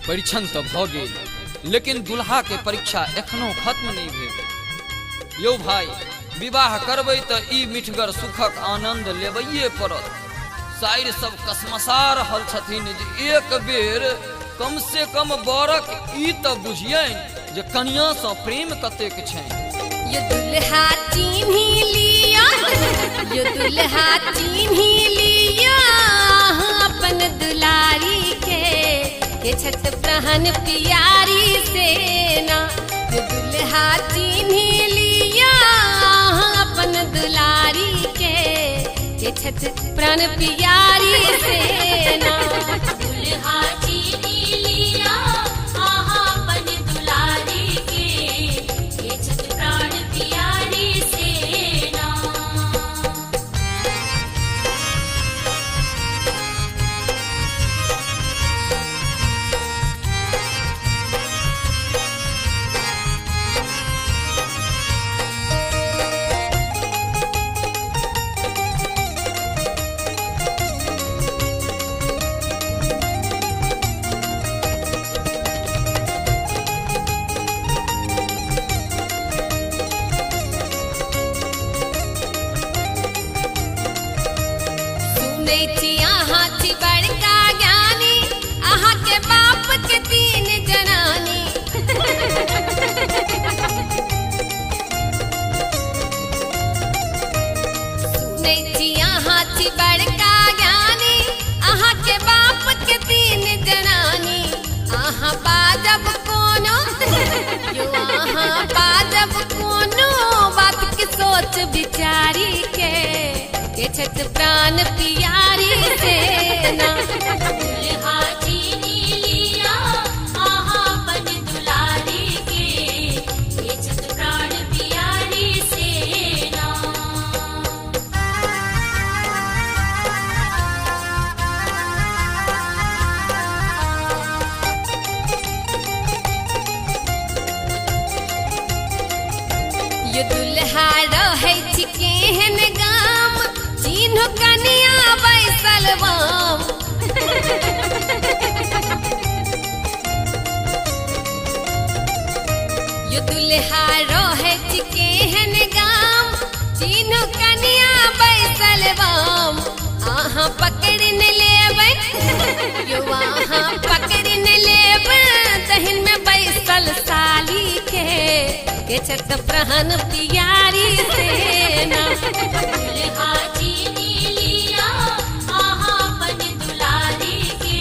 परीक्षण तो भ गेल, लेकिन दुल्हा के परीक्षा एखनो खत्म नहीं भेल। यौ भाई, विवाह करबै तो ई मिठगर सुखक आनंद लेबैये पड़त। शायर सब कसमसा रहल छथिन जे एक बेर कम से कम बरक ई तो बुझियनि जे कन्या सँ प्रेम कतेक छनि। ये दुल्हा चिन्ही लिया, ये दुल्हा चिन्ही लिया अपन दुलारी के छठ प्रहन प्यारी सेना। ये दुल्हा चिन्ही लिया अपन दुलारी के छठ प्राण प्यारी सेना। दुल्हा चिन्ही लिया अपन दुलारी के छठ प्राण प्यारी सेना। अहाँ छी बड़का ज्ञानी, अहाँ के बाप के 3 जनानी। सुनै छी अहाँ छी बड़का ज्ञानी, अहाँ के बाप के 3 जनानी। अहाँ बाजब कोनो, यो अहाँ बाजब कोनो बात के सोच विचारी के छठ प्राण प्यारी सेना। दुल्हा चिन्ही लिया अपन दुलारी के छठ प्राण प्यारी सेना। ये दुल्हा रहै छी केहन गाम, चिन्ह कनिया बैसल बाम। ये दुल्हा रहै छी केहन गाम, चिन्ह कनिया बैसल बाम। अहाँ पकड़ न लेबै, यो अहाँ पकड़ न लेबै दहिन में बैसल साली के छठ प्रहन प्यारी सेना। दुल्हा चिन्ही लिया अपन दुलारी के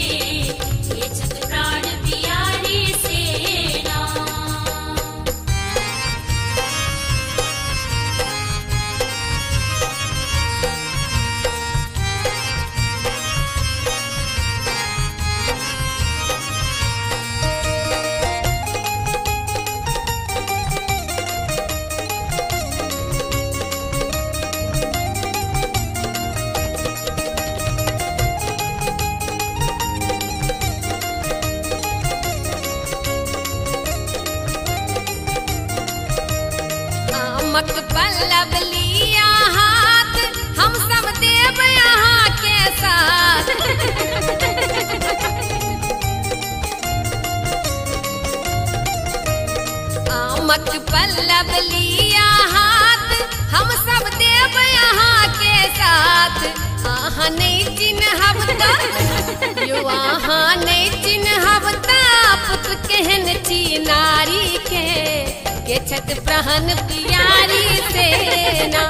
छठ प्राण प्यारी सेना। आमक पल्लव लिया हाथ, हम सब देव यहाँ के साथ। आमक पल्लव लिया हाथ, हम सब देव यहाँ के साथ। अहाँ नहीं चिन्हब त, यो अहाँ नहीं चिन्हब त पुत्र केहन छी नारी के छठ प्रहन प्यारी सेना।